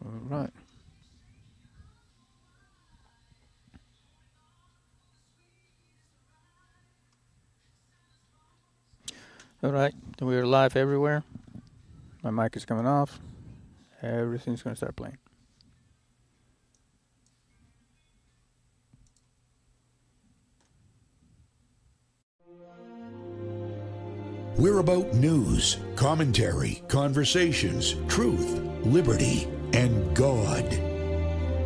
All right. All right. We're live everywhere. My mic is coming off. Everything's going to start playing. We're about news, commentary, conversations, truth, liberty, and God.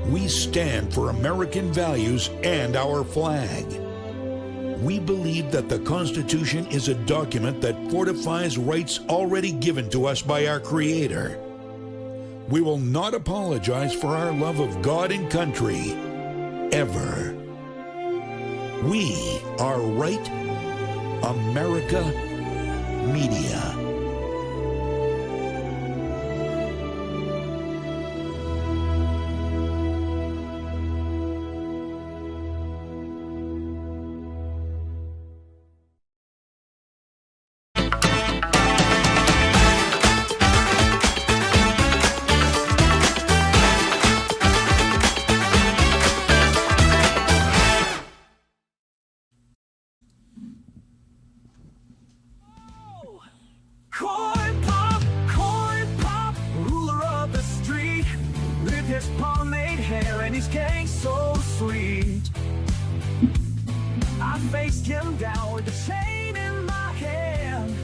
We stand for American values and our flag. We believe that the Constitution is a document that fortifies rights already given to us by our Creator. We will not apologize for our love of God and country, ever. We are Right America Media. Corn pop, ruler of the street, with his pomade hair and his gang so sweet. I faced him down with a chain in my hand.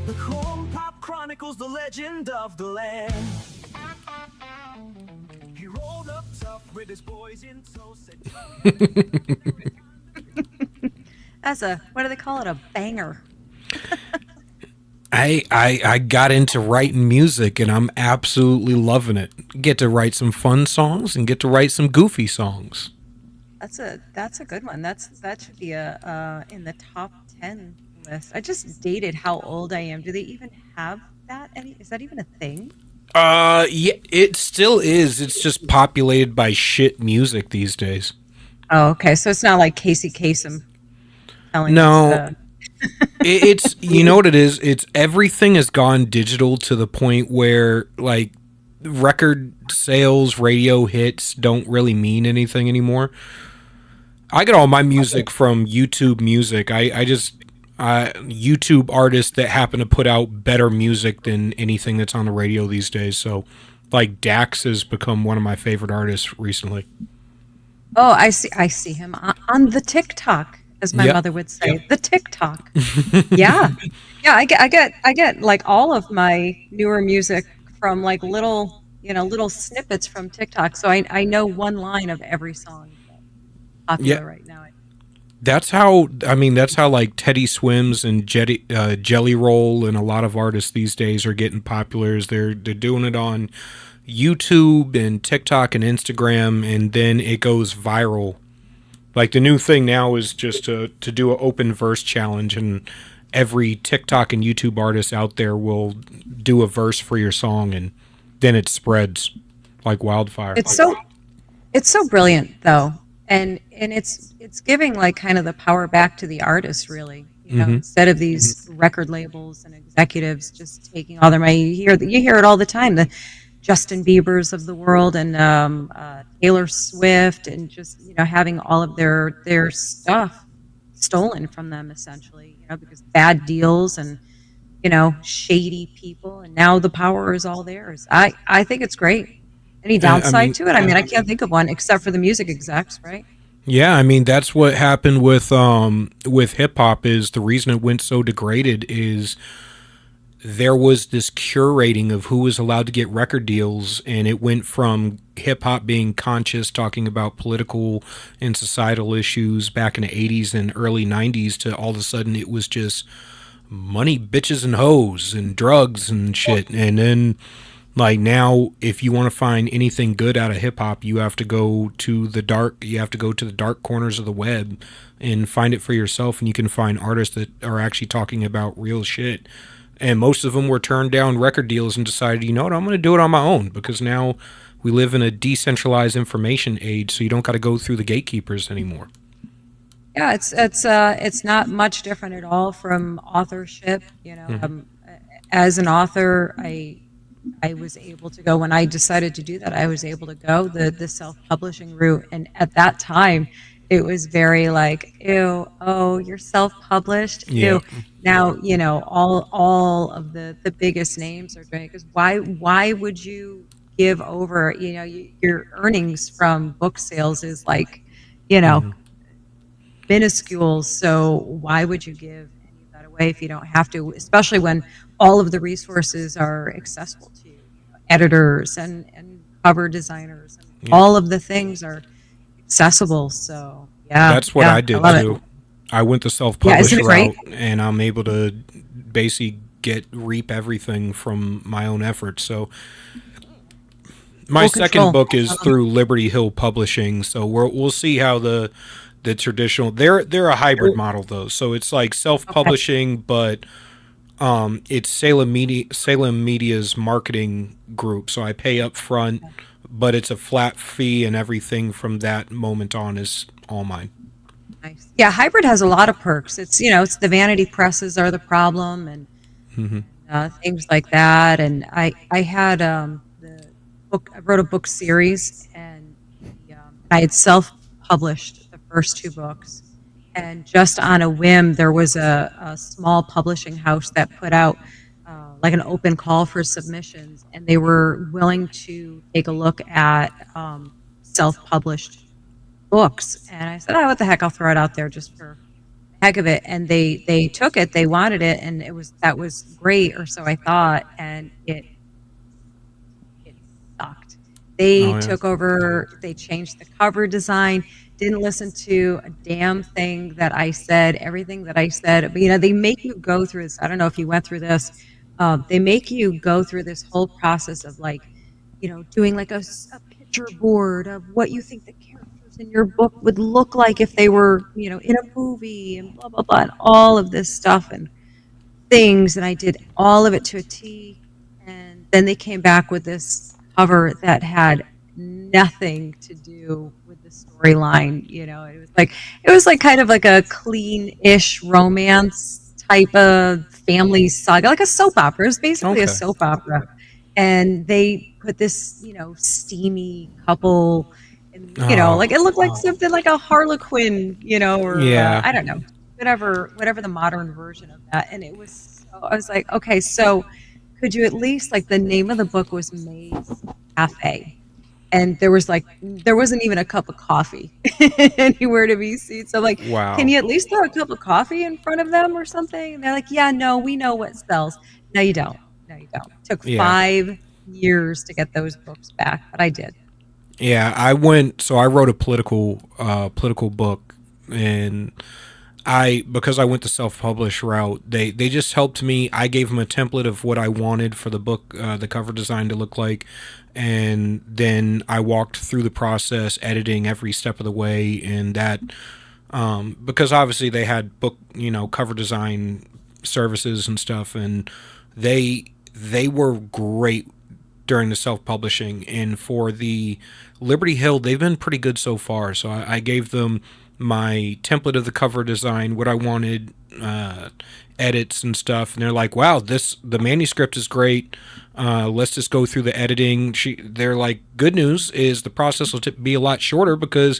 The corn pop chronicles the legend of the land. He rolled up tough with his boys in tow, said, That's a, what do they call it? A banger. I got into writing music and I'm absolutely loving it. Get to write some fun songs and get to write some goofy songs. That's a good one. That should be a in the top 10 list. I just dated how old I am. Do they even have that? Is that even a thing? Yeah, it still is. It's just populated by shit music these days. Oh, okay. So it's not like Casey Kasem telling No. us It's you know what it is? It's everything has gone digital to the point where like record sales, radio hits don't really mean anything anymore. I get all my music from YouTube Music. I just YouTube artists that happen to put out better music than anything that's on the radio these days. So, like Dax has become one of my favorite artists recently. Oh, I see him on the TikTok, as my Yep. mother would say, the TikTok. Yeah, yeah. I get like all of my newer music from like little snippets from TikTok. So I know one line of every song that's popular Yeah. right now. That's how that's how like Teddy Swims and Jelly Roll and a lot of artists these days are getting popular. Is they're doing it on YouTube and TikTok and Instagram, and then it goes viral. Like the new thing now is just to do an open verse challenge, and every TikTok and YouTube artist out there will do a verse for your song, and then it spreads like wildfire. It's so brilliant though, and it's giving like kind of the power back to the artists, really. You know, instead of these record labels and executives just taking all their money. You hear it all the time. The Justin Biebers of the world and Taylor Swift, and just having all of their stuff stolen from them, essentially. Because bad deals and shady people, and now the power is all theirs. I think it's great. Any downside to it? I mean, I can't think of one except for the music execs, right? Yeah, I mean that's what happened with hip hop. Is the reason it went so degraded is there was this curating of who was allowed to get record deals, and it went from hip hop being conscious, talking about political and societal issues back in the 80s and early 90s, to all of a sudden it was just money, bitches and hoes and drugs and shit. And then like now, if you want to find anything good out of hip hop, you have to go to the dark corners of the web and find it for yourself, and you can find artists that are actually talking about real shit. And most of them were turned down record deals and decided, you know what, I'm going to do it on my own, because now we live in a decentralized information age, so you don't got to go through the gatekeepers anymore. Yeah, it's not much different at all from authorship. As an author, I was able to go when I decided to do that. I was able to go the self publishing route, and at that time, it was very like, ew, oh, you're self published, Yeah. ew. Now all of the biggest names are doing it because why would you give over? Your earnings from book sales is like, you know Hmm. minuscule. So why would you give any of that away if you don't have to? Especially when all of the resources are accessible to you. Editors and cover designers and Yeah. all of the things are accessible. So yeah, That's what yeah, I I did love it. too. I went the Yeah, isn't self-publish it great? route, and I'm able to basically reap everything from my own efforts. So my Full second control. book is through Liberty Hill Publishing. So we'll see how the traditional, they're a hybrid model though. So it's like Okay. self-publishing, but it's Salem Media's marketing group. So I pay up front, but it's a flat fee, and everything from that moment on is all mine. Nice. Yeah, hybrid has a lot of perks. It's the vanity presses are the problem, and Hmm. things like that. And I had the book. I wrote a book series, and I had self published the first two books. And just on a whim, there was a small publishing house that put out like an open call for submissions, and they were willing to take a look at self published books. And I said, oh, what the heck? I'll throw it out there just for the heck of it. And they took it, they wanted it, and that was great, or so I thought. And it sucked. They Oh yeah. took over, they changed the cover design, didn't listen to a damn thing that I said, everything that I said. But, they make you go through this. I don't know if you went through this. They make you go through this whole process of like, doing like a picture board of what you think the characters in your book would look like if they were, in a movie and blah, blah, blah, and all of this stuff. And things, and I did all of it to a T. And then they came back with this cover that had nothing to do with the storyline. It was like kind of like a clean-ish romance type of family saga, like a soap opera. It was basically a Okay. soap opera. And they put this, steamy couple, and Oh like it looked like something like a Harlequin, or yeah. I don't know, whatever the modern version of that. And it was so, I was like, okay, so could you at least, like, the name of the book was May's Cafe, and there wasn't even a cup of coffee anywhere to be seen. So I'm like, can Wow. you at least throw a cup of coffee in front of them or something? And they're like, yeah, no, we know what sells. No, you don't. No, you don't. It took Yeah. 5 years to get those books back, but I did. Yeah. I wrote a political book, and because I went the self-publish route, they just helped me. I gave them a template of what I wanted for the book, the cover design to look like, and then I walked through the process, editing every step of the way, and that because obviously they had book, cover design services and stuff, and they were great during the self-publishing. And for the Liberty Hill, they've been pretty good so far. So I gave them my template of the cover design, what I wanted, edits and stuff, and they're like, "Wow, the manuscript is great. Let's just go through the editing." They're like, "Good news is the process will be a lot shorter because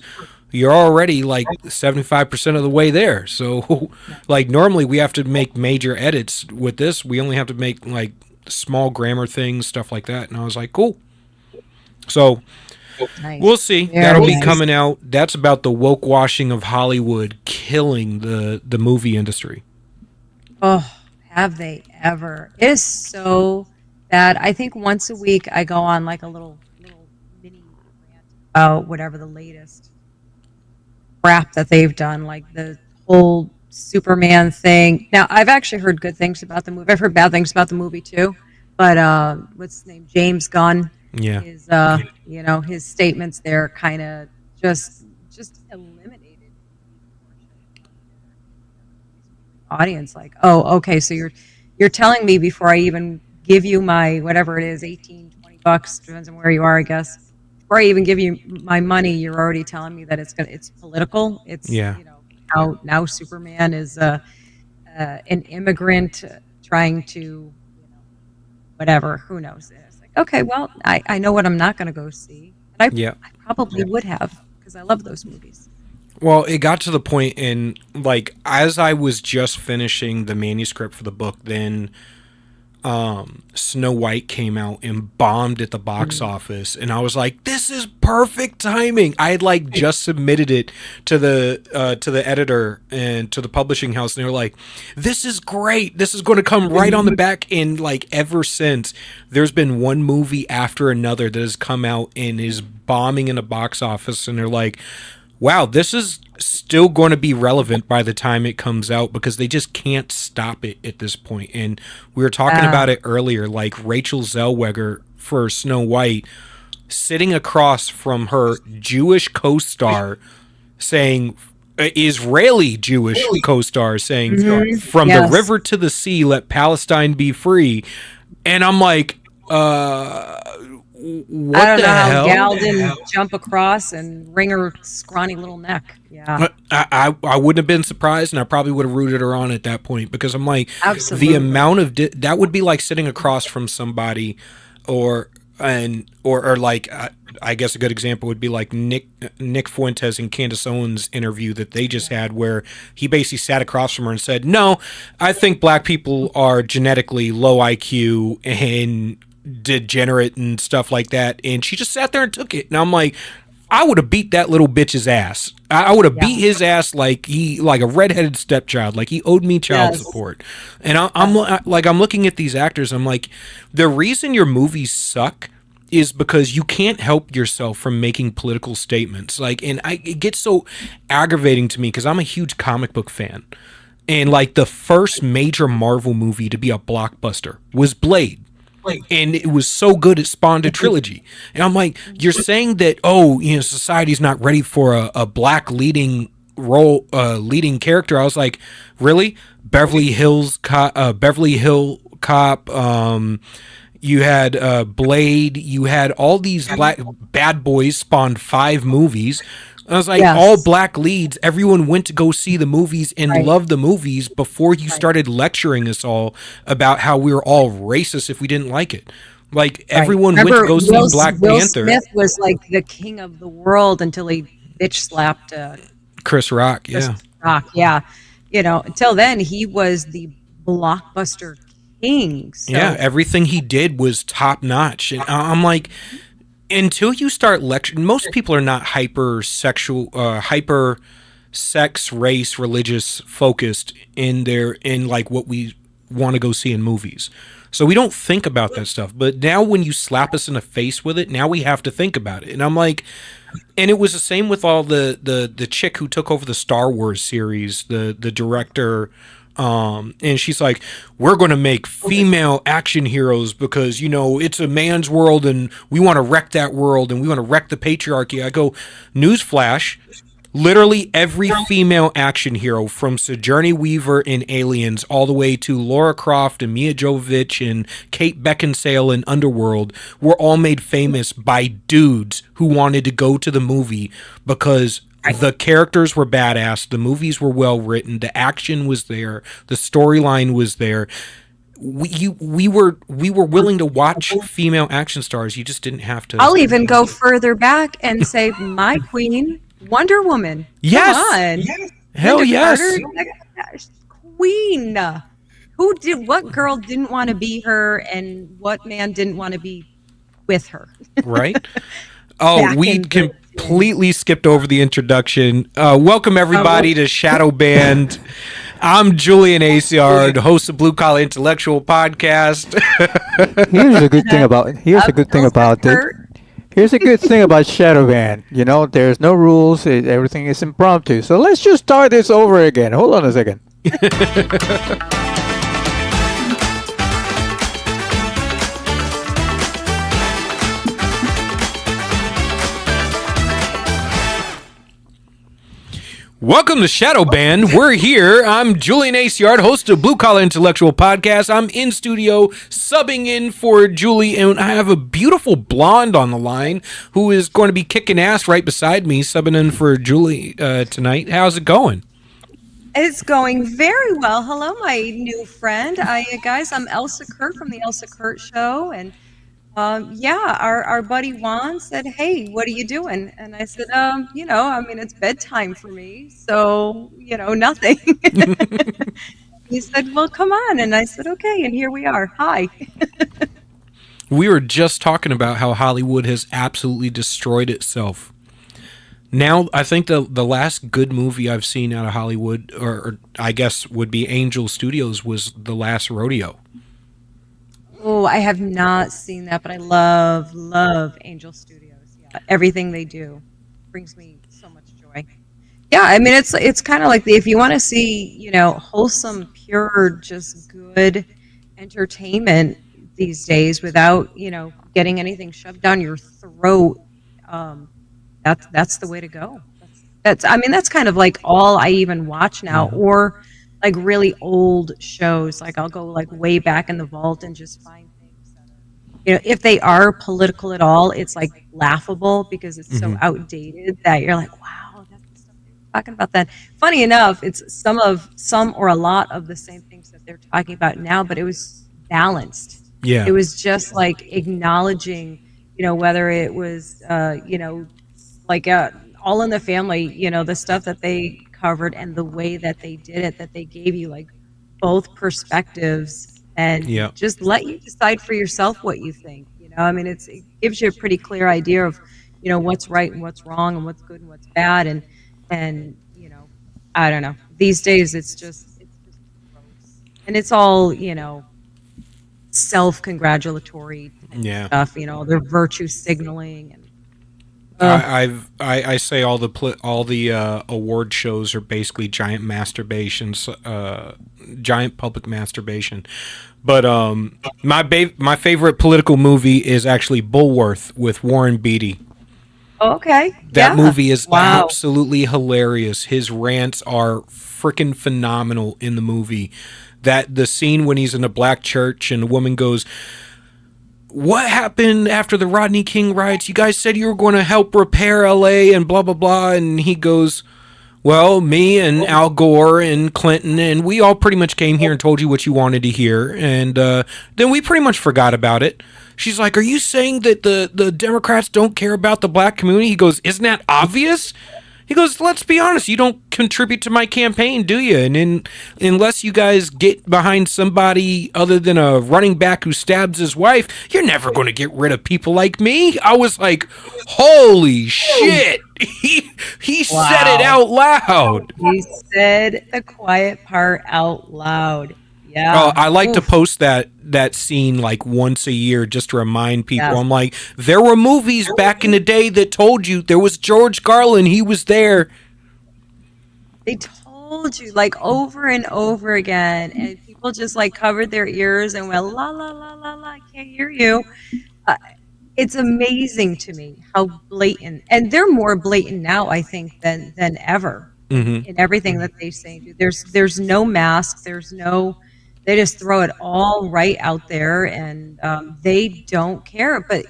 you're already like 75% of the way there." So, like, normally we have to make major edits. With this, we only have to make like small grammar things, stuff like that. And I was like, "Cool." So Nice. we'll see. That'll Very be nice. coming out. That's about the woke washing of Hollywood killing the movie industry. Oh, have they ever? It is so bad. I think once a week I go on like a little mini rant about whatever the latest crap that they've done, like the whole Superman thing. Now, I've actually heard good things about the movie. I've heard bad things about the movie too. But what's his name? James Gunn. Yeah. His statements there kind of just eliminated audience. Like, oh, okay, so you're telling me before I even give you my whatever it is, 18, $20, depends on where you are, I guess. Before I even give you my money, you're already telling me that it's political. It's Yeah. now Superman is an immigrant trying to whatever. Who knows? It's okay, well, I know what I'm not going to go see. And Yeah. I probably would have because I love those movies. Well, it got to the point in like as I was just finishing the manuscript for the book, then Snow White came out and bombed at the box office, and I was like, "This is perfect timing." I had like just submitted it to the editor and to the publishing house, and they were like, "This is great. This is going to come right on the back." And like ever since, there's been one movie after another that has come out and is bombing in the box office, and they're like, wow, this is still going to be relevant by the time it comes out because they just can't stop it at this point. And we were talking about it earlier, like Rachel Zellweger for Snow White sitting across from her Jewish co-star saying, Israeli Jewish co-star saying, from the river to the sea, let Palestine be free. And I'm like, what I don't the know hell? how Gal didn't jump across and wring her scrawny little neck. Yeah, I wouldn't have been surprised, and I probably would have rooted her on at that point because I'm like, absolutely. the amount of that would be like sitting across from somebody, or like I guess a good example would be like Nick Fuentes and Candace Owens interview that they just had, where he basically sat across from her and said, "No, I think black people are genetically low IQ and degenerate and stuff like that," and she just sat there and took it. And I'm like, I would have beat that little bitch's ass. I would have beat his ass like a redheaded stepchild, like he owed me child support. And I'm looking at these actors. I'm like, the reason your movies suck is because you can't help yourself from making political statements. Like, and it gets so aggravating to me because I'm a huge comic book fan, and like the first major Marvel movie to be a blockbuster was Blade. And it was so good it spawned a trilogy. And I'm like, you're saying that, society's not ready for a black leading role, leading character. I was like, really? Beverly Hill Cop. You had Blade. You had all these black bad boys spawned 5 movies. I was like, all black leads. Everyone went to go see the movies and loved the movies before you started lecturing us all about how we were all racist if we didn't like it. Like everyone went to go see Black Will Panther. Smith was like the king of the world until he bitch slapped Chris Rock. Yeah. Until then he was the blockbuster king. So. Yeah, everything he did was top notch, and I'm like, until you start lecturing, most people are not hyper sex, race, religious focused in like what we want to go see in movies. So we don't think about that stuff. But now when you slap us in the face with it, now we have to think about it. And I'm like, and it was the same with all the chick who took over the Star Wars series, the director. And she's like, we're going to make female action heroes because, it's a man's world and we want to wreck that world and we want to wreck the patriarchy. I go, newsflash, literally every female action hero from Sigourney Weaver in Aliens all the way to Laura Croft and Mia Jovovich and Kate Beckinsale in Underworld were all made famous by dudes who wanted to go to the movie because the characters were badass, the movies were well written, the action was there, the storyline was there. We were willing to watch female action stars. You just didn't have to. I'll even go further back and say my queen, Wonder Woman. Yes. Come on. Yes. Hell yes. Carter, queen. What girl didn't want to be her and what man didn't want to be with her? Right? Oh, we completely skipped over the introduction. Welcome everybody to Shadow Band. I'm Julian Aciard, host of Blue Collar Intellectual Podcast. Here's a good thing about it. Here's a good thing about Shadow Band. There's no rules. Everything is impromptu. So let's just start this over again. Hold on a second. Welcome to Shadow Band. We're here. I'm Julian Aciard, host of Blue Collar Intellectual Podcast. I'm in studio subbing in for Julie, and I have a beautiful blonde on the line who is going to be kicking ass right beside me, subbing in for Julie tonight. How's it going? It's going very well. Hello, my new friend. Guys, I'm Elsa Kurt from the Elsa Kurt Show, and Yeah, our buddy Juan said, "Hey, what are you doing?" And I said, I mean, it's bedtime for me, so nothing." He said, "Well, come on," and I said, "Okay," and here we are. Hi. We were just talking about how Hollywood has absolutely destroyed itself. Now, I think the last good movie I've seen out of Hollywood, or I guess would be Angel Studios, was The Last Rodeo. Oh, I have not seen that, but I love Angel Studios. Yeah, everything they do brings me so much joy. Yeah, I mean it's kind of like if you want to see, wholesome, pure, just good entertainment these days without, getting anything shoved down your throat, um, that's the way to go. I mean that's kind of like all I even watch now, Mhm. or like really old shows. Like I'll go like way back in the vault and just find things that are, if they are political at all, it's like laughable because it's so Mhm. outdated that you're like, wow, that's the stuff they were talking about then. Funny enough, it's some or a lot of the same things that they're talking about now, but it was balanced. It Yeah. was just like acknowledging, whether it was, like All in the Family, the stuff that they covered and the way that they did it, that they gave you like both perspectives and Yeah. just let you decide for yourself what you think. I mean, it gives you a pretty clear idea of, what's right and what's wrong and what's good and what's bad. And, I don't know. These days it's just gross. And it's all, self-congratulatory type Yeah. stuff, they're virtue signaling and I say all the award shows are basically giant masturbations, giant public masturbation. But my favorite political movie is actually Bulworth with Warren Beatty. oh, okay. That Yeah. movie is Wow. absolutely hilarious. His rants are freaking phenomenal in the movie. That the scene when he's in a black church and a woman goes, "What happened after the Rodney King riots? You guys said you were going to help repair LA and blah blah blah." And he goes, "Well, me and Al Gore and Clinton and we all pretty much came here and told you what you wanted to hear, and then we pretty much forgot about it." She's like, "Are you saying that the Democrats don't care about the black community?" He goes, "Isn't that obvious?" He goes, "Let's be honest, you don't contribute to my campaign, do you? Unless you guys get behind somebody other than a running back who stabs his wife, you're never going to get rid of people like me." I was like, "Holy shit." He said it Wow. out loud. He said the quiet part out loud. Oh, Yeah. I like to Oof. post that scene like once a year just to remind people. Yes. I'm like, there were movies back in the day that told you. There was George Carlin, he was there. They told you like over and over again, and people just like covered their ears and went la la la la la. I can't hear you. Uh, it's amazing to me how blatant, and they're more blatant now, I think, than ever Hmm. in everything that they say. There's no mask. There's no. They just throw it all right out there, and they don't care. But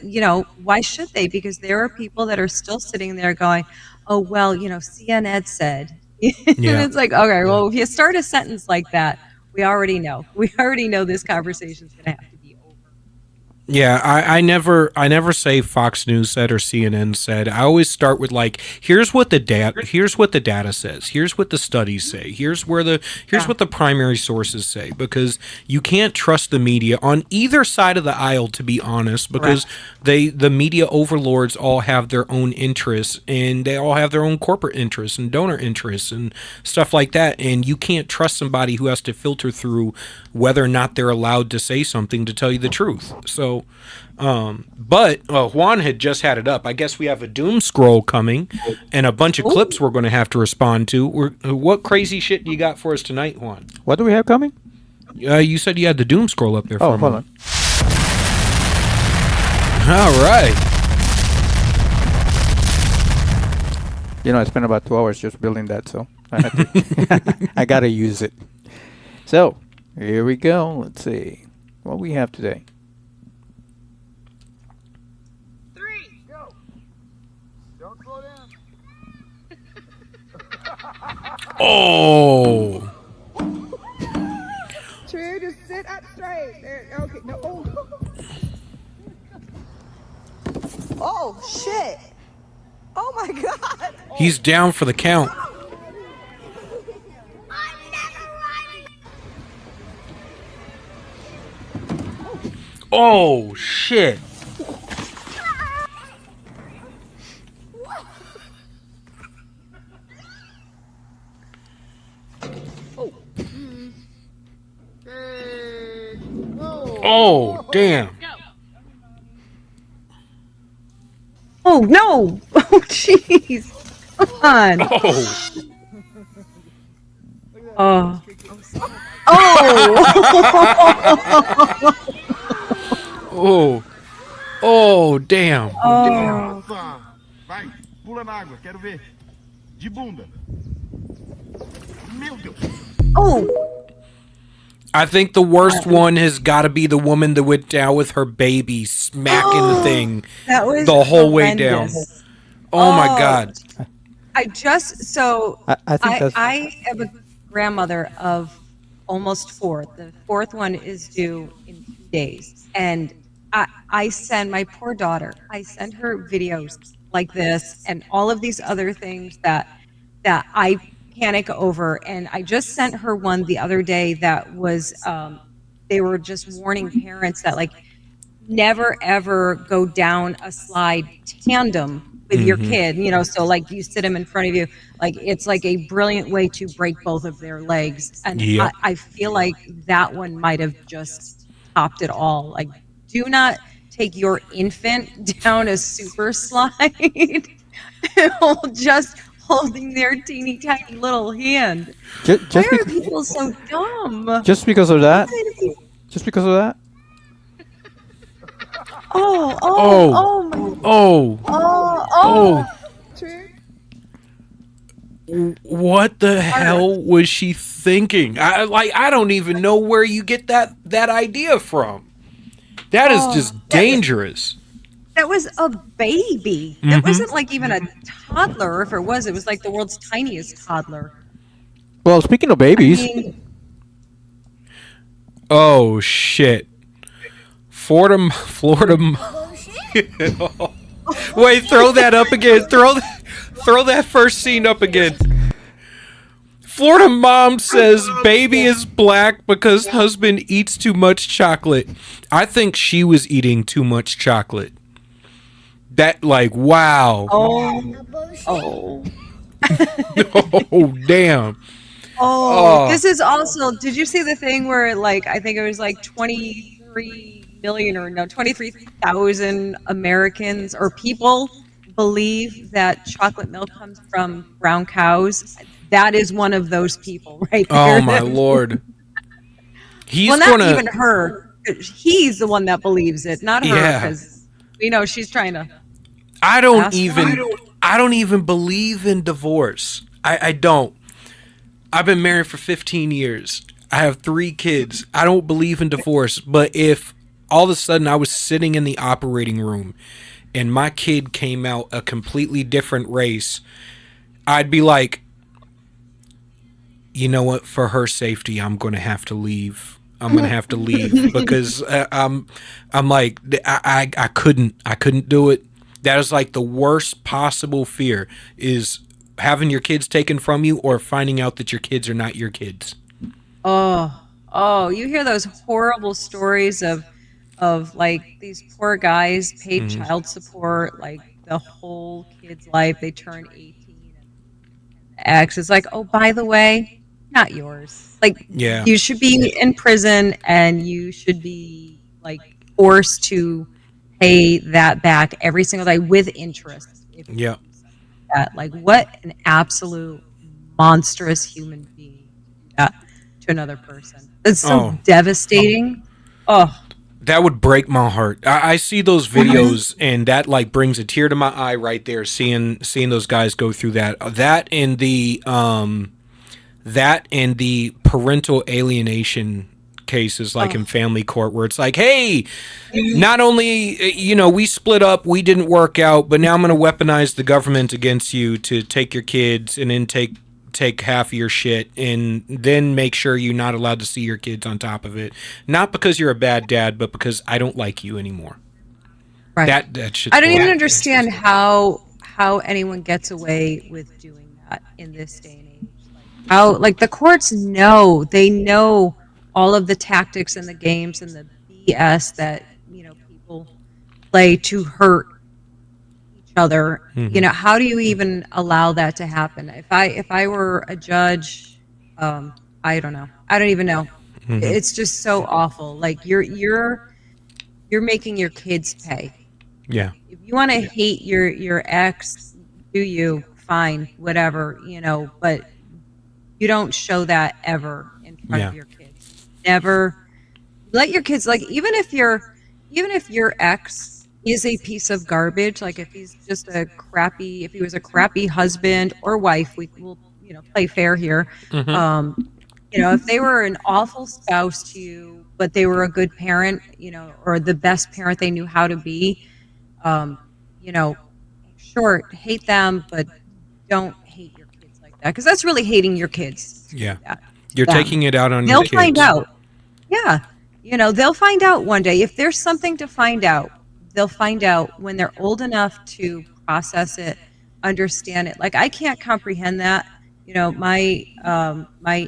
why should they? Because there are people that are still sitting there going, "Oh well, CNN said," and Yeah. it's like, okay, well, if you start a sentence like that, we already know. We already know this conversation is going to have to be over. Yeah, I never say Fox News said or CNN said. I always start with like, here's what the data says. Here's what the studies say. Here's Yeah, what the primary sources say, because you can't trust the media on either side of the aisle, to be honest, because correct. the media overlords all have their own interests, and they all have their own corporate interests and donor interests and stuff like that, and you can't trust somebody who has to filter through whether or not they're allowed to say something to tell you the truth. So but Juan had just had it up. I guess we have a doom scroll coming and a bunch of clips Ooh. we're going to have to respond to. What crazy shit do you got for us tonight, Juan? What do we have coming? You said you had the doom scroll up there for Oh, a hold moment. on. All right. I spent about 2 hours just building that, so I had to I gotta use it. So here we go. Let's see what we have today. Oh. True, just sit up straight. There, okay, no. Oh. Oh shit! Oh my god! He's down for the count. Oh, shit. Oh, damn. Oh no! Oh jeez! Come on! Oh. Oh! Oh. Oh, damn. Oh! Vai, pula na água, quero ver. De bunda. Meu Deus. Oh! I think the worst one has got to be the woman that went down with her baby, smacking the thing That was the whole way down. horrendous. Oh my God. I think that's I am a grandmother of almost four. The fourth one is due in 2 days, and I send my poor daughter. I send her videos like this and all of these other things that I panic over. And I just sent her one the other day that was they were just warning parents that like never ever go down a slide tandem with your kid, you know, so like you sit them in front of you, like it's like a brilliant way to break both of their legs. And Yep. I feel like that one might have just topped it all. Like, do not take your infant down a super slide just holding their teeny tiny little hand. just Why are because people so dumb? just because of that. Just because of that. Oh, Oh. oh, oh, my, Oh. oh, Oh. What the hell was she thinking? I don't even know where you get that idea from. That is just dangerous. That was a baby. That wasn't like even a toddler. If it was like the world's tiniest toddler. Well, speaking of I babies, mean, Oh shit. Florida. Wait, throw that up again. Throw that first scene up again. Florida mom says baby is black because husband eats too much chocolate. I think she was eating too much chocolate. That wow. oh, Oh damn. oh. This is also. Did you see the thing where like I think it was like 23 million or no 23,000 Americans or people believe that chocolate milk comes from brown cows. That is one of those people right there. Oh my lord. He's Well, not gonna even her. He's the one that believes it, not her, Yeah. because we know she's trying to. I don't Last even believe in divorce. I don't. I've been married for 15 years. I have 3 kids. I don't believe in divorce, but if all of a sudden I was sitting in the operating room and my kid came out a completely different race, I'd be like, you know what, for her safety, I'm going to have to leave. I'm going to have to leave because I'm like, I couldn't do it. That is like the worst possible fear, is having your kids taken from you or finding out that your kids are not your kids. Oh, you hear those horrible stories of like these poor guys paid child support like the whole kid's life. They turn 18 and the ex is like, oh, by the way, not yours. Like, Yeah. you should be in prison and you should be like forced to pay that back every single day with interest. If you Yeah. do something like that, like, what an absolute monstrous human being to do that to another person. It's so Oh. devastating. Oh, That would break my heart. I see those videos and that like brings a tear to my eye right there, seeing those guys go through that. That and the parental alienation cases like in family court, where it's like, hey, not only we split up, we didn't work out, but now I'm going to weaponize the government against you to take your kids and then take half of your shit and then make sure you're not allowed to see your kids on top of it. Not because you're a bad dad, but because I don't like you anymore. Right. That shit's I don't even horrible. understand how anyone gets away with doing that in this day and age. How, like, the courts know all of the tactics and the games and the BS that, people play to hurt each other. How do you even allow that to happen? If I were a judge, I don't know. I don't even know. It's just so awful. Like, you're making your kids pay. Yeah. If you want to hate your ex, do you? Fine, whatever, but you don't show that ever in front Yeah. of your kids. Never let your kids, like, even if your ex is a piece of garbage, like if if he was a crappy husband or wife, we will, play fair here. If they were an awful spouse to you, but they were a good parent, or the best parent they knew how to be, um, you know, sure, hate them, but don't hate your kids like that, because that's really hating your kids. To Yeah. do that to You're them. taking it out on They'll your kids. find out. Yeah. They'll find out one day. If there's something to find out, they'll find out when they're old enough to process it, understand it. Like, I can't comprehend that. My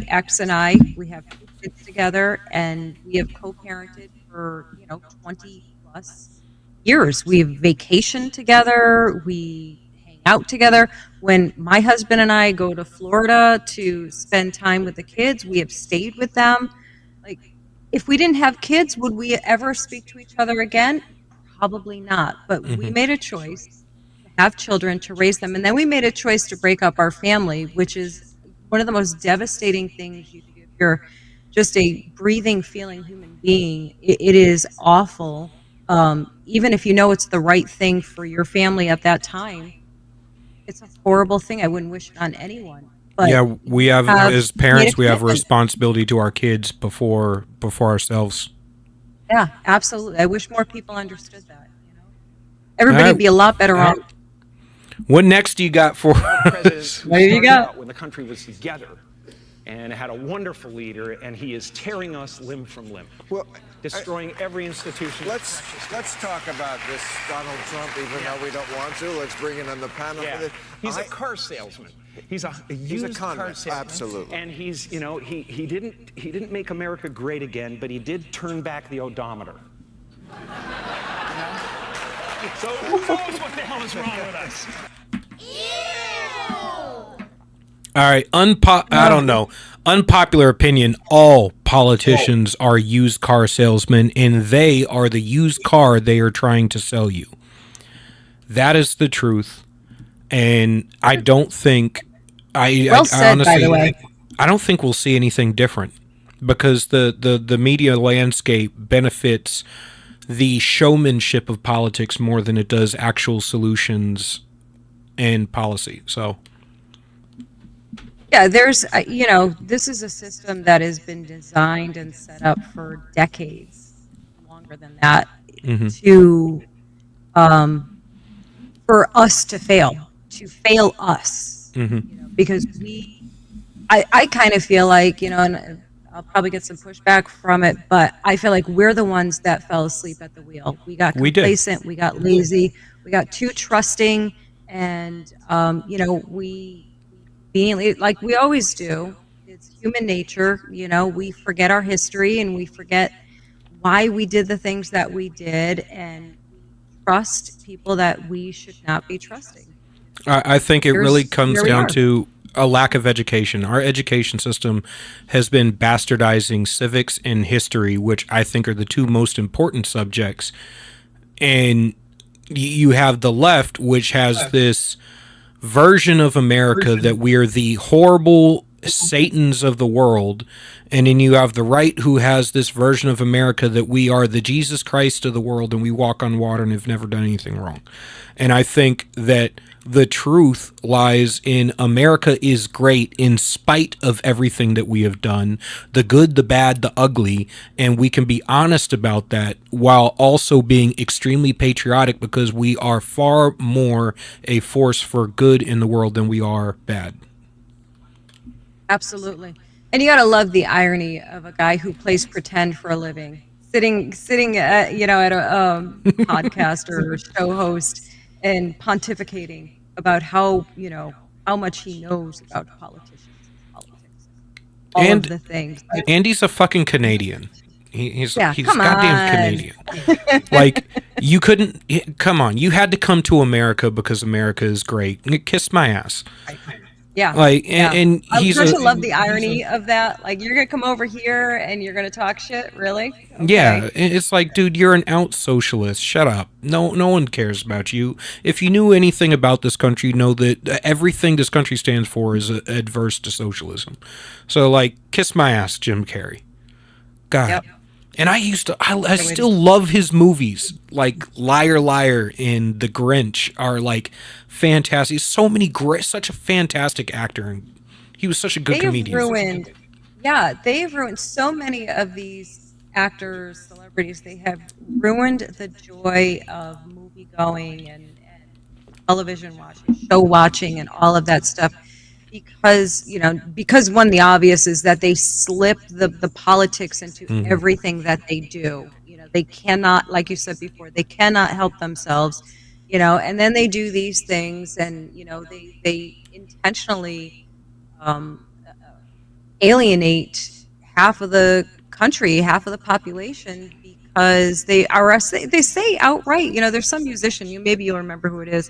ex and I, we have 2 kids together, and we have co-parented for 20 plus years. We have vacationed together. We hang out together. When my husband and I go to Florida to spend time with the kids, we have stayed with them. Like, if we didn't have kids, would we ever speak to each other again? Probably not. But we made a choice to have children, to raise them, and then we made a choice to break up our family, which is one of the most devastating things you do if you're just a breathing, feeling human being. It is awful. Even if you know it's the right thing for your family at that time, it's a horrible thing. I wouldn't wish it on anyone. But Yeah, we have, as made parents, a we have a commitment. responsibility to our kids before ourselves. Yeah, absolutely. I wish more people understood that. Everybody All would be a lot better off. What next do you got for President There you started go. out when the country was together and had a wonderful leader, and he is tearing us limb from limb, destroying every institution. Let's talk about this Donald Trump, even though we don't want to. Let's bring it on the panel. Yeah. He's a car salesman. He's a used con car man, salesman. absolutely. And he's, he didn't make America great again, but he did turn back the odometer. So who knows what the hell is wrong with us? All right, I don't know. Unpopular opinion, all politicians are used car salesmen, and they are the used car they are trying to sell you. That is the truth. And I don't think Well said, honestly, by the way. I don't think we'll see anything different, because the media landscape benefits the showmanship of politics more than it does actual solutions and policy. So Yeah, there's, this is a system that has been designed and set up for decades, longer than that, to, for us to fail us, because I kind of feel like, and I'll probably get some pushback from it, but I feel like we're the ones that fell asleep at the wheel. We got We did. complacent, we got lazy, we got too trusting, and, we conveniently, like we always do, it's human nature, we forget our history and we forget why we did the things that we did, and we trust people that we should not be trusting. I think it Here's really comes where we down are. to a lack of education. Our education system has been bastardizing civics and history, which I think are the 2 most important subjects. And you have the left, which has this version of America that we are the horrible Satans of the world. And then you have the right, who has this version of America that we are the Jesus Christ of the world and we walk on water and have never done anything wrong. And I think that the truth lies in America is great in spite of everything that we have done, the good, the bad, the ugly, and we can be honest about that while also being extremely patriotic, because we are far more a force for good in the world than we are bad. Absolutely. And you got to love the irony of a guy who plays pretend for a living, sitting at, at a podcast or a show host and pontificating about how much he knows about politicians and politics, all And of the things. Like, Andy's a fucking Canadian. He's come goddamn on. Canadian. Like, you couldn't come on. You had to come to America because America is great. Kiss my ass. Yeah. Like, and he's I love the irony of that. Like, you're gonna come over here and you're gonna talk shit, really? Okay. Yeah, it's like, dude, you're an out socialist. Shut up. No one cares about you. If you knew anything about this country, you know that everything this country stands for is adverse to socialism. So, like, kiss my ass, Jim Carrey. God. Yep. And I still love his movies. Like Liar Liar and The Grinch are like fantastic. Such a fantastic actor. And he was such a good comedian. They've ruined so many of these actors, celebrities. They have ruined the joy of movie going and television watching, show watching, and all of that stuff. Because one, the obvious is that they slip the politics into everything that they do. They cannot, like you said before, they cannot help themselves, and then they do these things, and they intentionally alienate half of the country, half of the population, because they say outright, there's some musician, maybe you'll remember who it is.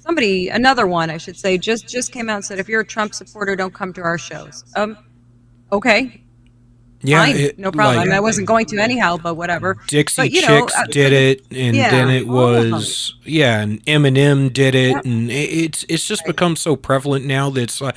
Another one, I should say, just came out and said, if you're a Trump supporter, don't come to our shows. Okay. Yeah, fine, no problem. I wasn't going to anyhow, but whatever. Dixie Chicks did it, and then it was, and Eminem did it, and it's just become so prevalent now that it's like,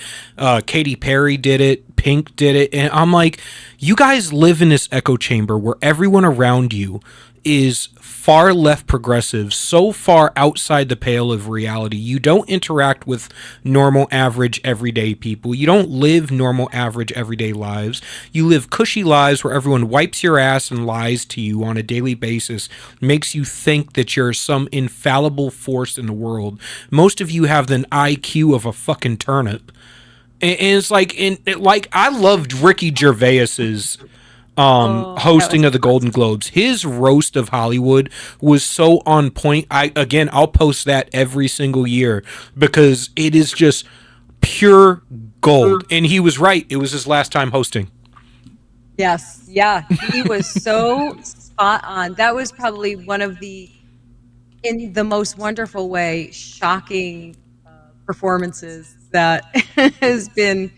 Katy Perry did it, Pink did it, and I'm like, you guys live in this echo chamber where everyone around you is far left progressive, so far outside the pale of reality. You don't interact with normal, average, everyday people. You don't live normal, average, everyday lives. You live cushy lives where everyone wipes your ass and lies to you on a daily basis, makes you think that you're some infallible force in the world. Most of you have the IQ of a fucking turnip. And it's like, I loved Ricky Gervais's hosting of the Golden Globes. His roast of Hollywood was so on point. I'll post that every single year because it is just pure gold. And he was right. It was his last time hosting. Yes. Yeah. He was so spot on. That was probably one of in the most wonderful way, shocking performances that has been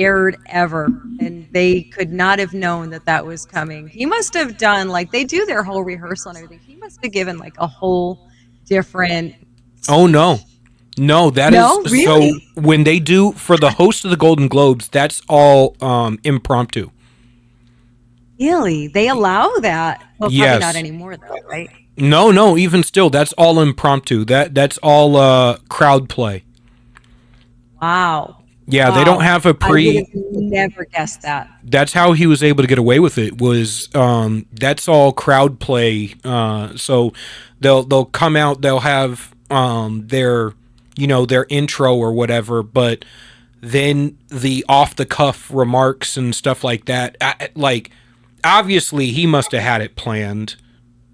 aired ever, and they could not have known that was coming. He must have done, like, they do their whole rehearsal and everything. He must have given like a whole different Oh no that is really? So when they do for the host of the Golden Globes, that's all impromptu. Really? They allow that? Well, probably not anymore though, right? No, even still, that's all impromptu. That's all crowd play. Wow. Yeah, they don't have a pre. I would have never guessed that. That's how he was able to get away with it. Was that's all crowd play. So they'll come out. They'll have their intro or whatever, but then the off the cuff remarks and stuff like that. Obviously, he must have had it planned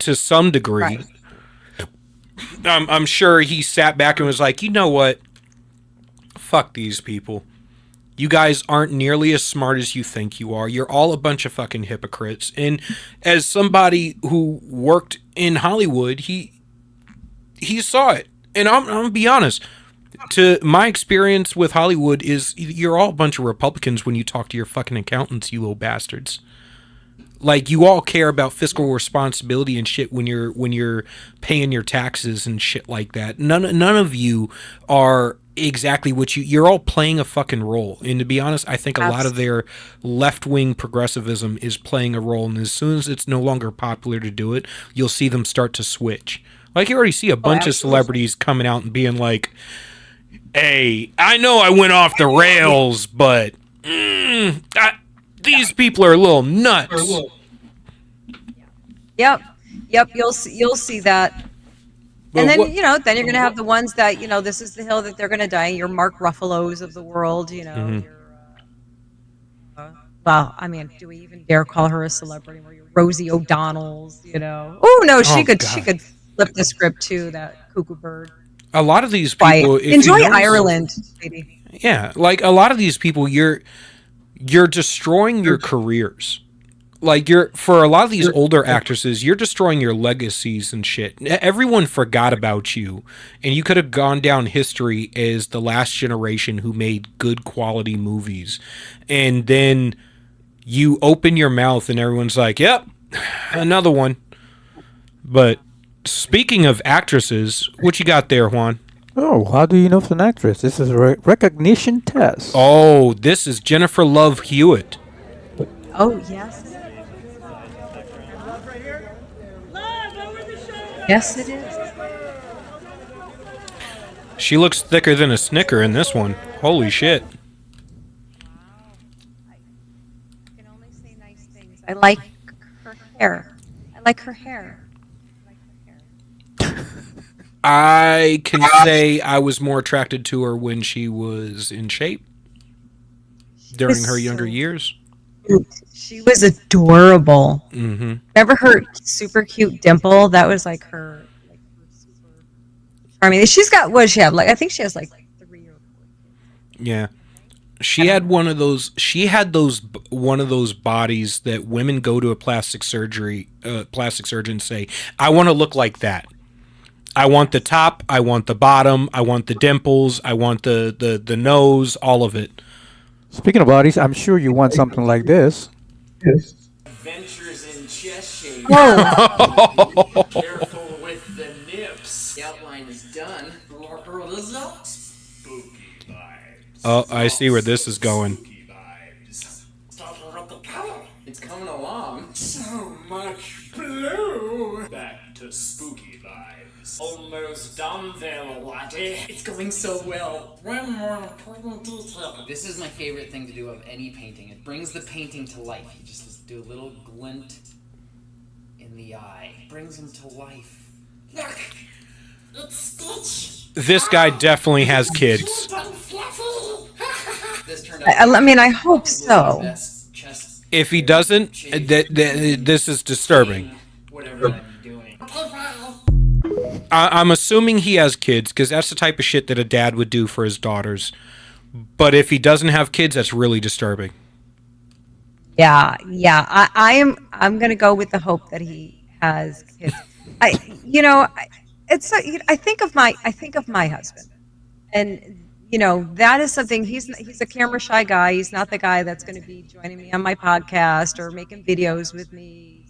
to some degree. Right. I'm sure he sat back and was like, you know what? Fuck these people. You guys aren't nearly as smart as you think you are. You're all a bunch of fucking hypocrites. And as somebody who worked in Hollywood, he saw it. And I'm gonna be honest. To my experience with Hollywood is you're all a bunch of Republicans when you talk to your fucking accountants, you little bastards. Like, you all care about fiscal responsibility and shit when you're paying your taxes and shit like that. None of you are exactly what you're all playing a fucking role. And to be honest, I think a lot of their left-wing progressivism is playing a role, and as soon as it's no longer popular to do it, you'll see them start to switch. Like, you already see a bunch of celebrities coming out and being like, hey, I know I went off the rails, but these people are a little nuts. Yep. You'll see that. And then, then you're going to have the ones that, this is the hill that they're going to die. Your Mark Ruffalo's of the world, your well, I mean, do we even dare call her a celebrity? Where you're Rosie O'Donnell's, Oh no, she Oh could God. flip the script too. That cuckoo bird. A lot of these Quiet. people, if you Enjoy notice, Ireland, lady. yeah, like a lot of these people, you're destroying your careers. Like for a lot of these older actresses, you're destroying your legacies and shit. Everyone forgot about you, and you could have gone down history as the last generation who made good quality movies. And then you open your mouth and everyone's like, "Yep, another one." But speaking of actresses, what you got there, Juan? Oh, how do you know it's an actress? This is a recognition test. Oh, this is Jennifer Love Hewitt. Oh yes. Yes, it is. She looks thicker than a Snicker in this one. Holy shit. I can only say nice things. I like her hair. I like her hair. I can say I was more attracted to her when she was in shape during her younger years. She was adorable. Mm-hmm. Remember her super cute dimple? That was like her super charming. She's got what does she have? Like I think she has like 3 or 4 kids. Yeah. She had one of those. She had one of those bodies that women go to a plastic surgeon say, "I want to look like that. I want the top. I want the bottom. I want the dimples. I want the nose. All of it." Speaking of bodies, I'm sure you want something like this. Adventures in chest shape. Oh. Careful with the nips. The outline is done. Spooky vibes. Oh, I see where this is going. Spooky vibes. It's coming along. So much blue. Back to spooky vibes. Almost done there, laddie. It's going so well. One more important detail. This is my favorite thing to do of any painting. It brings the painting to life. You just do a little glint in the eye. Brings him to life. Look! It's Stitch! This guy definitely has kids. This turned out I mean, I hope so. If he doesn't, this is disturbing. Whatever I'm doing. I'm assuming he has kids because that's the type of shit that a dad would do for his daughters. But if he doesn't have kids, that's really disturbing. Yeah. I'm gonna go with the hope that he has kids. I think of my husband, and that is something. He's a camera shy guy. He's not the guy that's going to be joining me on my podcast or making videos with me.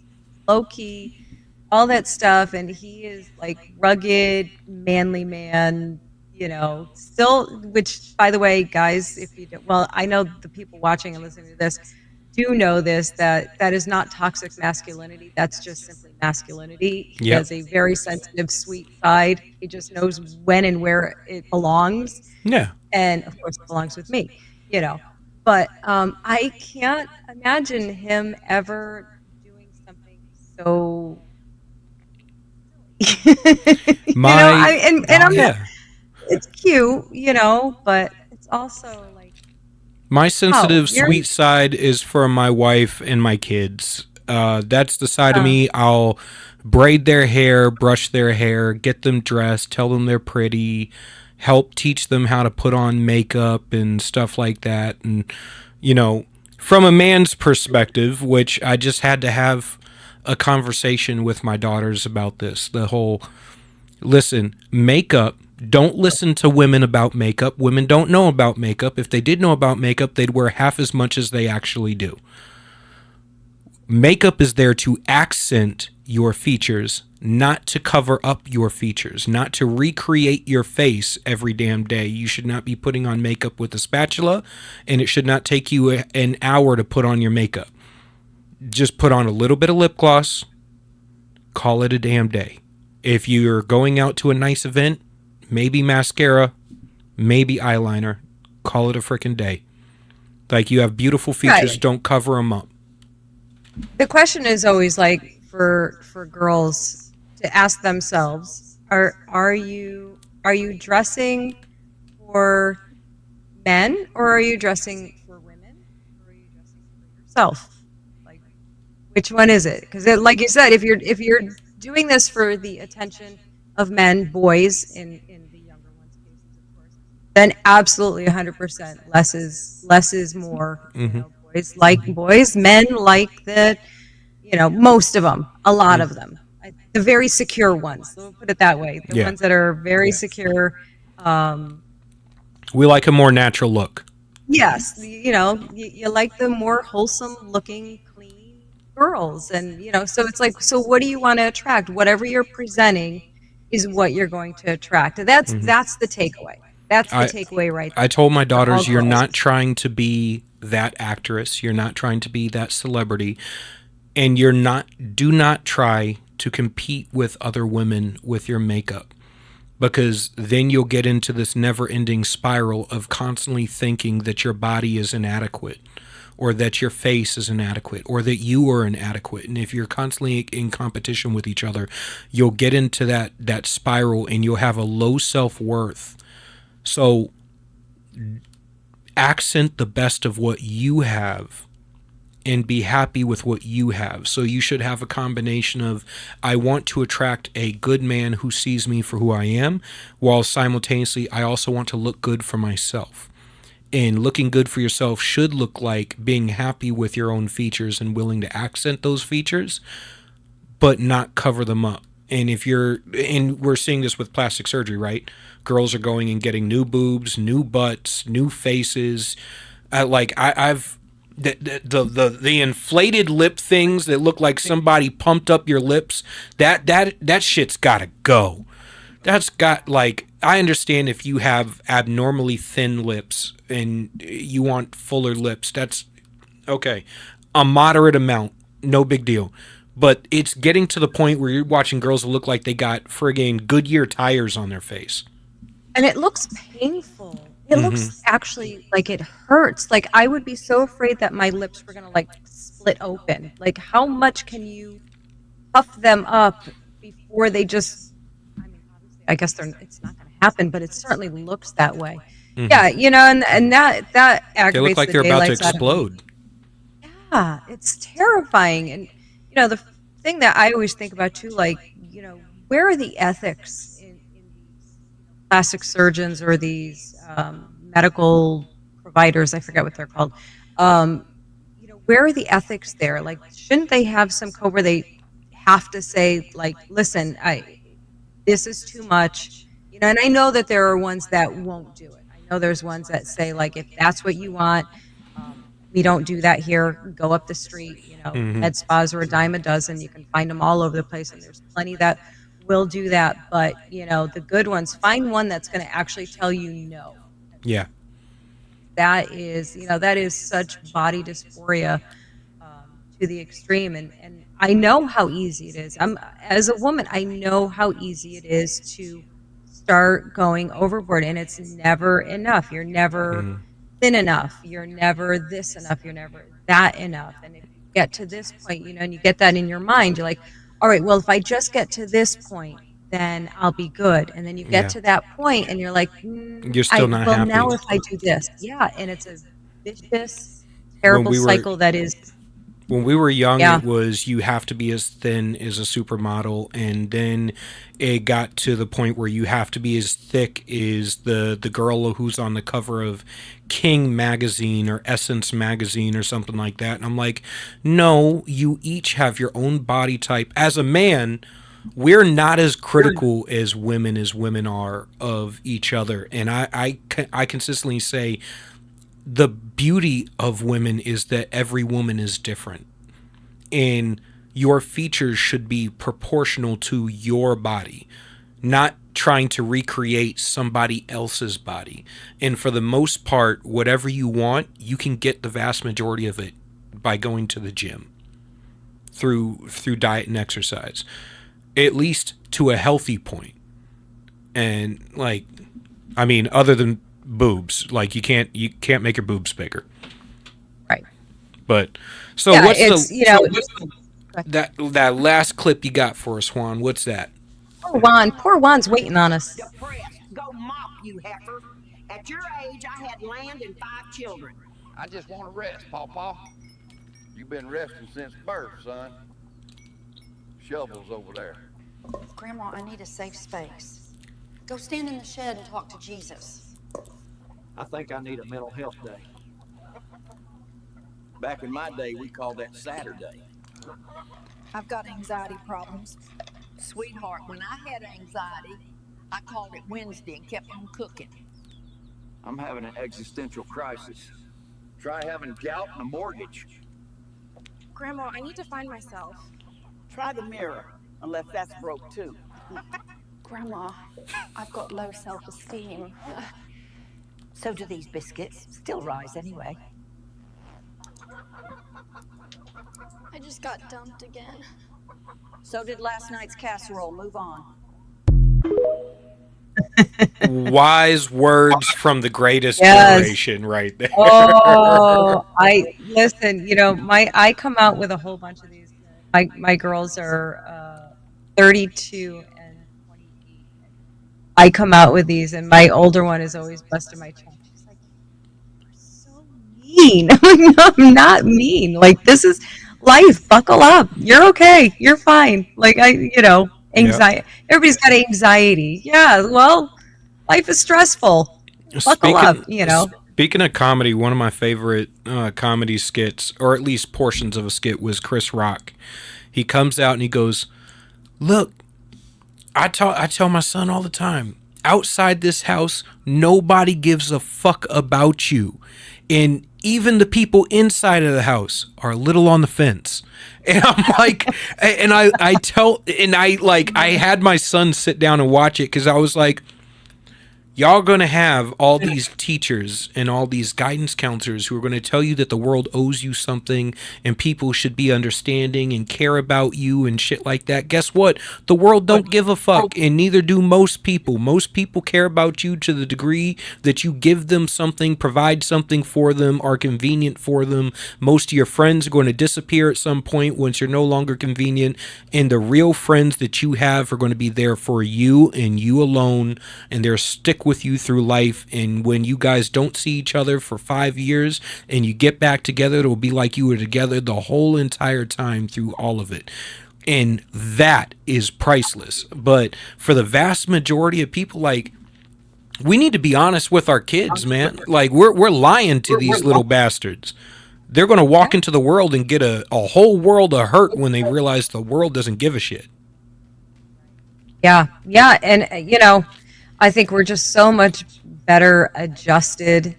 Low key, all that stuff, and he is like rugged, manly man. Still. Which, by the way, guys, if you don't, well, I know the people watching and listening to this do know this, that is not toxic masculinity. That's just simply masculinity. He has a very sensitive, sweet side. He just knows when and where it belongs. Yeah. And of course it belongs with me, But I can't imagine him ever doing something so I'm not, it's cute, but it's also like my sensitive, sweet side is for my wife and my kids. That's the side of me. I'll braid their hair, brush their hair, get them dressed, tell them they're pretty, help teach them how to put on makeup and stuff like that. And, from a man's perspective, which I just had to have a conversation with my daughters about this, the whole, listen, makeup. Don't listen to women about makeup. Women don't know about makeup. If they did know about makeup, they'd wear half as much as they actually do. Makeup is there to accent your features, not to cover up your features, not to recreate your face every damn day. You should not be putting on makeup with a spatula, and it should not take you an hour to put on your makeup. Just put on a little bit of lip gloss, call it a damn day. If you're going out to a nice event, maybe mascara, maybe eyeliner. Call it a freaking day. Like, you have beautiful features, Right. Don't cover them up. The question is always like for girls to ask themselves, are you dressing for men, or are you dressing for women, or are you dressing for yourself. Like, which one is it? Because, like you said, if you're doing this for the attention of men, boys, in the younger ones' cases, of course, then absolutely 100% less is more. Boys like boys, men like the, most of them, a lot of them, the very secure ones. We'll put it that way. The Yeah. ones that are very secure. Um, We like a more natural look. Yes, you like the more wholesome looking, clean girls. And, so it's like, so what do you want to attract? Whatever you're presenting is what you're going to attract. And that's the takeaway. That's the takeaway right there. I told my For all daughters, you're girls. not trying to be that actress. You're not trying to be that celebrity. And do not try to compete with other women with your makeup. Because then you'll get into this never-ending spiral of constantly thinking that your body is inadequate, or that your face is inadequate, or that you are inadequate. And if you're constantly in competition with each other, you'll get into that spiral, and you'll have a low self-worth. So accent the best of what you have and be happy with what you have. So you should have a combination of, I want to attract a good man who sees me for who I am, while simultaneously I also want to look good for myself. And looking good for yourself should look like being happy with your own features and willing to accent those features, but not cover them up. And we're seeing this with plastic surgery, right? Girls are going and getting new boobs, new butts, new faces. I've the inflated lip things that look like somebody pumped up your lips, that shit's gotta go. That's got, like, I understand if you have abnormally thin lips and you want fuller lips, that's okay. A moderate amount, no big deal. But it's getting to the point where you're watching girls that look like they got friggin' Goodyear tires on their face. And it looks painful. It looks actually like it hurts. Like, I would be so afraid that my lips were going to, like, split open. Like, how much can you puff them up before they just, I mean, obviously, I guess it's not going to happen, but it certainly looks that way. Yeah, and that aggravates They look like they're about to explode. Yeah, it's terrifying. And, the thing that I always think about, too, like, where are the ethics in these plastic surgeons or these medical providers? I forget what they're called. Where are the ethics there? Like, shouldn't they have some code where they have to say, like, listen, this is too much, and I know that there are ones that won't do it. I know there's ones that say, like, if that's what you want, we don't do that here. Go up the street, med spas are a dime a dozen. You can find them all over the place, and there's plenty that will do that. But, the good ones, find one that's going to actually tell you no. Yeah. That is such body dysphoria to the extreme. And I know how easy it is. As a woman, I know how easy it is to start going overboard, and it's never enough. You're never thin enough. You're never this enough. You're never that enough. And if you get to this point, and you get that in your mind, you're like, all right, well, if I just get to this point, then I'll be good. And then you get to that point and you're like, you're still not happy. Well, now if I do this, and it's a vicious, terrible cycle that is. When we were young, it was you have to be as thin as a supermodel, and then it got to the point where you have to be as thick as the girl who's on the cover of King magazine or Essence magazine or something like that. And I'm like, no, you each have your own body type. As a man, we're not as critical as women are of each other. And I consistently say the beauty of women is that every woman is different, and your features should be proportional to your body, not trying to recreate somebody else's body. And for the most part, whatever you want, you can get the vast majority of it by going to the gym through diet and exercise, at least to a healthy point. And like, I mean, other than boobs, like you can't make your boobs bigger, right? But so what's that last clip you got for us, Juan? What's that? Poor Juan's waiting on us. Depressed. Go mop, you heifer. At your age, I had land and 5 children. I just want to rest, Pawpaw. You've been resting since birth, son. Shovels over there. Grandma, I need a safe space. Go stand in the shed and talk to Jesus. I think I need a mental health day. Back in my day, we called that Saturday. I've got anxiety problems. Sweetheart, when I had anxiety, I called it Wednesday and kept on cooking. I'm having an existential crisis. Try having gout and a mortgage. Grandma, I need to find myself. Try the mirror, unless that's broke too. Grandma, I've got low self-esteem. So do these biscuits. Still rise anyway. I just got dumped again. So did last night's casserole. Move on. Wise words from the greatest Yes. generation, right there. Oh, I listen. You know, I come out with a whole bunch of these. My girls are 32 and 28. I come out with these, and my older one is always busting my chest. She's like, "You're so mean." I'm like, "No, I'm not mean. Like, this is life. Buckle up. You're okay. You're fine." Like, anxiety. Yep. Everybody's got anxiety. Yeah. Well, life is stressful. Buckle up. Speaking of comedy, one of my favorite comedy skits, or at least portions of a skit, was Chris Rock. He comes out and he goes, "Look, I tell my son all the time, outside this house, nobody gives a fuck about you. And even the people inside of the house are a little on the fence." And I'm like, I had my son sit down and watch it because I was like, y'all going to have all these teachers and all these guidance counselors who are going to tell you that the world owes you something and people should be understanding and care about you and shit like that. Guess what? The world don't give a fuck, and neither do most people. Most people care about you to the degree that you give them something, provide something for them, are convenient for them. Most of your friends are going to disappear at some point once you're no longer convenient, and the real friends that you have are going to be there for you and you alone, and they're stick with you through life. And when you guys don't see each other for 5 years and you get back together, it'll be like you were together the whole entire time through all of it. And that is priceless. But for the vast majority of people, like, we need to be honest with our kids, man. Like, we're lying to these little bastards. They're going to walk into the world and get a whole world of hurt when they realize the world doesn't give a shit. Yeah. And, I think we're just so much better adjusted.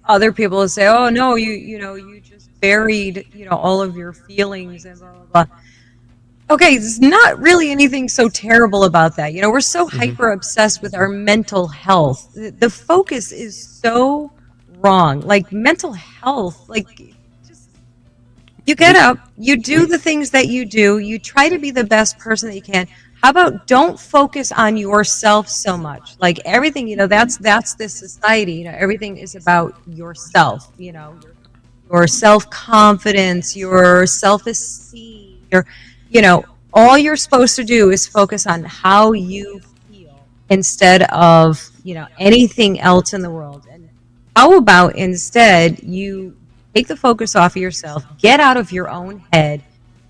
Other people will say, "Oh no, you just buried, all of your feelings and blah, blah, blah." Okay, there's not really anything so terrible about that. We're so hyper obsessed with our mental health. The focus is so wrong. Like, mental health, like, just, you get up, you do the things that you do, you try to be the best person that you can. How about don't focus on yourself so much? Like, everything, that's this society. Everything is about yourself. Your self-confidence, your self-esteem. All you're supposed to do is focus on how you feel instead of anything else in the world. And how about instead you take the focus off of yourself, get out of your own head,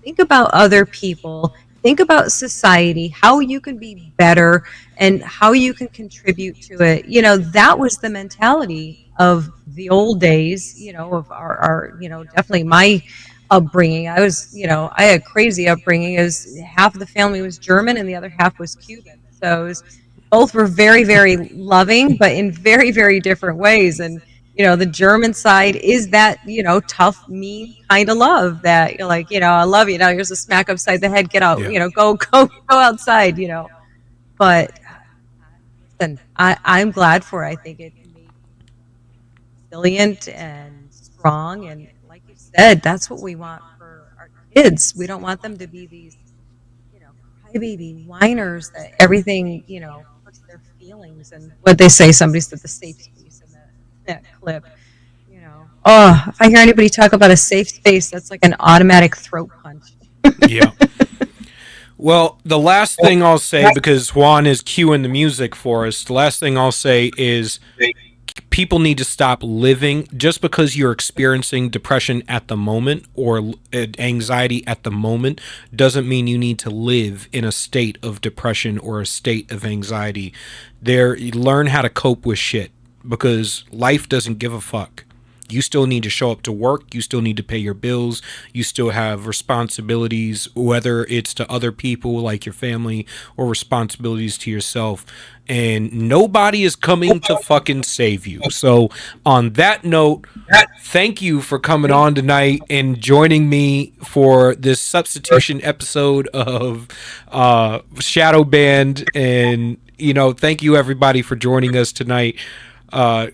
think about other people. Think about society, how you can be better and how you can contribute to it. That was the mentality of the old days, of our definitely my upbringing. I had a crazy upbringing. As half of the family was German and the other half was Cuban. So both were very, very loving, but in very, very different ways. And the German side is that, tough, mean kind of love that you're like, I love you. Now here's a smack upside the head. Get out, go outside, But listen, I'm glad for it. I think it made me resilient and strong. And like you said, that's what we want for our kids. We don't want them to be these, crybaby whiners that everything, hurts their feelings. And what they say, somebody said the safe space in that clip. Oh, if I hear anybody talk about a safe space, that's like an automatic throat punch. Yeah. Well, the last thing I'll say, because Juan is cueing the music for us, the last thing I'll say is people need to stop living just because you're experiencing depression at the moment or anxiety at the moment doesn't mean you need to live in a state of depression or a state of anxiety. You learn how to cope with shit because life doesn't give a fuck. You still need to show up to work. You still need to pay your bills. You still have responsibilities, whether it's to other people like your family or responsibilities to yourself. And nobody is coming to fucking save you. So on that note, thank you for coming on tonight and joining me for this substitution episode of Shadow Band. And, thank you everybody for joining us tonight.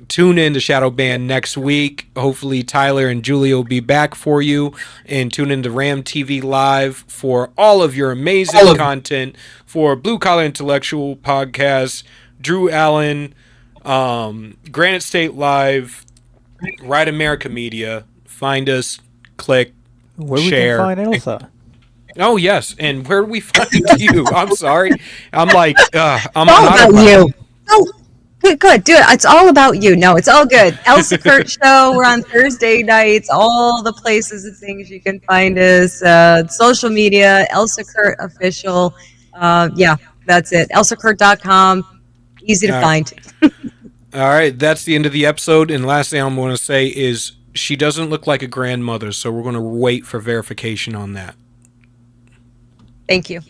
Tune in to Shadow Band next week. Hopefully Tyler and Julia will be back for you, and tune in to Ram TV Live for all of your amazing content for Blue Collar Intellectual Podcast, Drew Allen, Granite State Live, Right America Media. Find us, click, Where share. we can find Elsa? Oh yes, and where do we find you? I'm sorry, I'm like I'm all not about you. Oh. Good, do it. It's all about you. No, it's all good. Elsa Kurt Show. We're on Thursday nights. All the places and things you can find us. Social media, Elsa Kurt Official. Yeah, that's it. ElsaKurt.com. Easy to find. All right, that's the end of the episode. And last thing I'm going to say is she doesn't look like a grandmother, so we're going to wait for verification on that. Thank you.